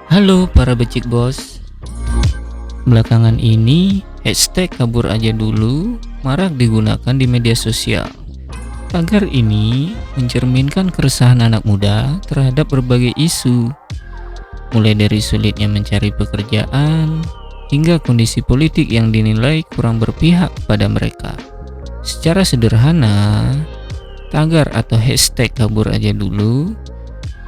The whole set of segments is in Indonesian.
Halo para becik bos. Belakangan ini hashtag kabur aja dulu marak digunakan di media sosial. Tagar ini mencerminkan keresahan anak muda terhadap berbagai isu, mulai dari sulitnya mencari pekerjaan hingga kondisi politik yang dinilai kurang berpihak pada mereka. Secara sederhana, tagar atau hashtag kabur aja dulu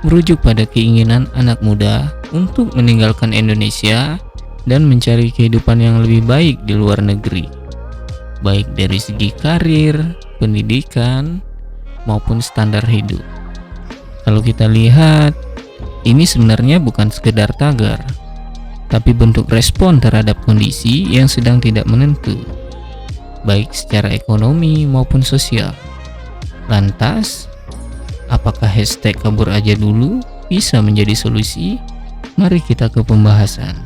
merujuk pada keinginan anak muda untuk meninggalkan Indonesia dan mencari kehidupan yang lebih baik di luar negeri, baik dari segi karir, pendidikan, maupun standar hidup. Kalau kita lihat, ini sebenarnya bukan sekedar tagar, tapi bentuk respon terhadap kondisi yang sedang tidak menentu, baik secara ekonomi maupun sosial. Lantas, apakah hashtag kabur aja dulu bisa menjadi solusi? Mari kita ke pembahasan.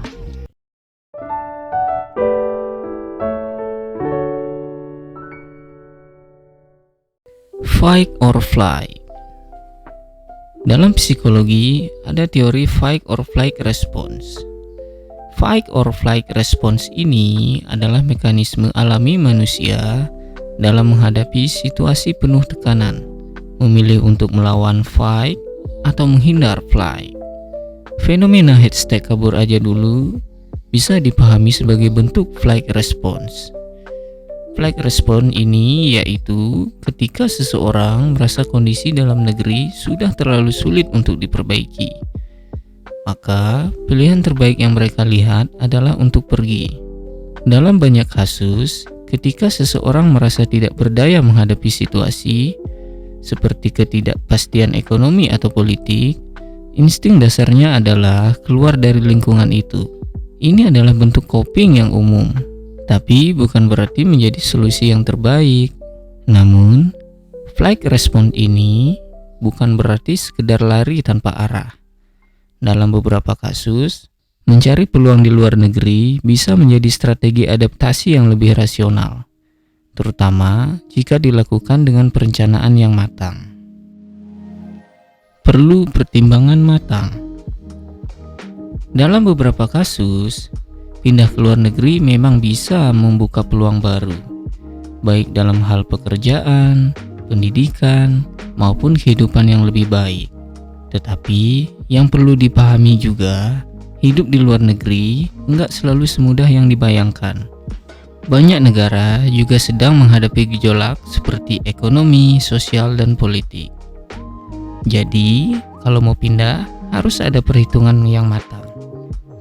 Fight or flight. Dalam psikologi, ada teori fight or flight response. Fight or flight response ini adalah mekanisme alami manusia dalam menghadapi situasi penuh tekanan, memilih untuk melawan fight atau menghindar flight. Fenomena hashtag kabur aja dulu bisa dipahami sebagai bentuk flight response. Flight response ini yaitu ketika seseorang merasa kondisi dalam negeri sudah terlalu sulit untuk diperbaiki, maka pilihan terbaik yang mereka lihat adalah untuk pergi. Dalam banyak kasus, ketika seseorang merasa tidak berdaya menghadapi situasi seperti ketidakpastian ekonomi atau politik, insting dasarnya adalah keluar dari lingkungan itu. Ini adalah bentuk coping yang umum, tapi bukan berarti menjadi solusi yang terbaik. Namun, flight response ini bukan berarti sekedar lari tanpa arah. Dalam beberapa kasus, mencari peluang di luar negeri bisa menjadi strategi adaptasi yang lebih rasional, terutama jika dilakukan dengan perencanaan yang matang. Perlu pertimbangan matang. Dalam beberapa kasus, pindah ke luar negeri memang bisa membuka peluang baru, baik dalam hal pekerjaan, pendidikan, maupun kehidupan yang lebih baik. Tetapi, yang perlu dipahami juga, hidup di luar negeri nggak selalu semudah yang dibayangkan. Banyak negara juga sedang menghadapi gejolak seperti ekonomi, sosial, dan politik. Jadi, kalau mau pindah, harus ada perhitungan yang matang.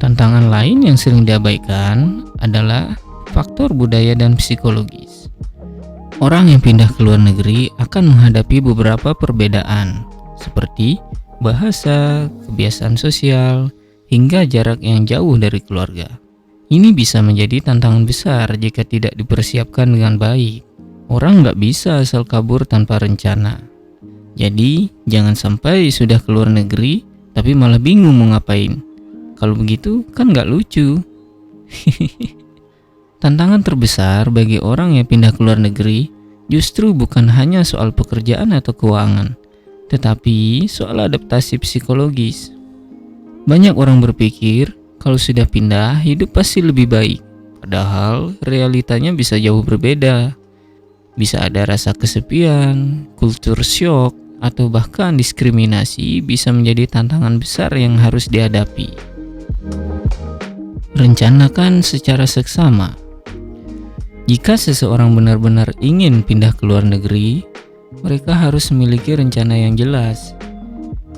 Tantangan lain yang sering diabaikan adalah faktor budaya dan psikologis. Orang yang pindah ke luar negeri akan menghadapi beberapa perbedaan, seperti bahasa, kebiasaan sosial, hingga jarak yang jauh dari keluarga. Ini bisa menjadi tantangan besar jika tidak dipersiapkan dengan baik. Orang nggak bisa asal kabur tanpa rencana. Jadi, jangan sampai sudah keluar negeri, tapi malah bingung mau ngapain. Kalau begitu, kan nggak lucu. Tantangan terbesar bagi orang yang pindah ke luar negeri justru bukan hanya soal pekerjaan atau keuangan, tetapi soal adaptasi psikologis. Banyak orang berpikir, kalau sudah pindah, hidup pasti lebih baik. Padahal, realitanya bisa jauh berbeda. Bisa ada rasa kesepian, kultur shock, atau bahkan diskriminasi bisa menjadi tantangan besar yang harus dihadapi. Rencanakan secara seksama. Jika seseorang benar-benar ingin pindah ke luar negeri, mereka harus memiliki rencana yang jelas.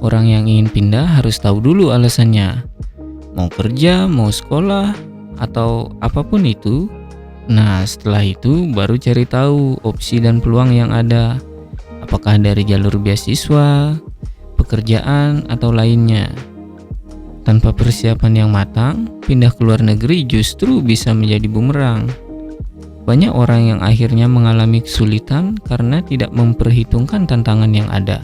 Orang yang ingin pindah harus tahu dulu alasannya. Mau kerja, mau sekolah, atau apapun itu. Nah, setelah itu baru cari tahu opsi dan peluang yang ada. Apakah dari jalur beasiswa, pekerjaan, atau lainnya. Tanpa persiapan yang matang, pindah ke luar negeri justru bisa menjadi bumerang. Banyak orang yang akhirnya mengalami kesulitan karena tidak memperhitungkan tantangan yang ada,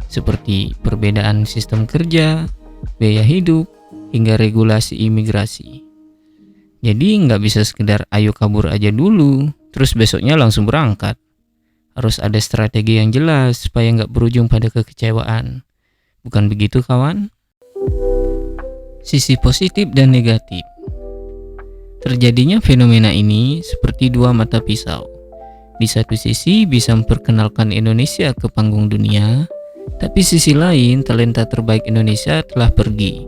seperti perbedaan sistem kerja, biaya hidup, hingga regulasi imigrasi. Jadi nggak bisa sekedar ayo kabur aja dulu, terus besoknya langsung berangkat. Harus ada strategi yang jelas supaya nggak berujung pada kekecewaan. Bukan begitu kawan? Sisi positif dan negatif. Terjadinya fenomena ini seperti dua mata pisau. Di satu sisi bisa memperkenalkan Indonesia ke panggung dunia, tapi sisi lain talenta terbaik Indonesia telah pergi.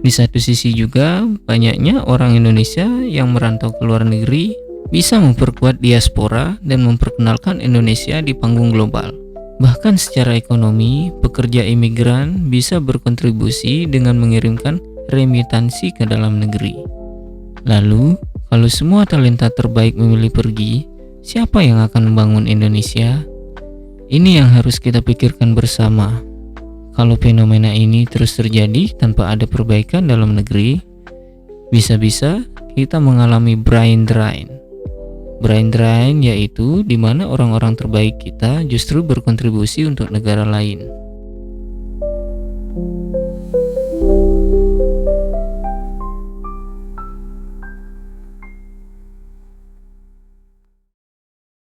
Di satu sisi juga banyaknya orang Indonesia yang merantau ke luar negeri bisa memperkuat diaspora dan memperkenalkan Indonesia di panggung global. Bahkan secara ekonomi, pekerja imigran bisa berkontribusi dengan mengirimkan remitansi ke dalam negeri. Lalu, kalau semua talenta terbaik memilih pergi, siapa yang akan membangun Indonesia? Ini yang harus kita pikirkan bersama. Kalau fenomena ini terus terjadi tanpa ada perbaikan dalam negeri, bisa-bisa kita mengalami brain drain. Brain drain yaitu di mana orang-orang terbaik kita justru berkontribusi untuk negara lain.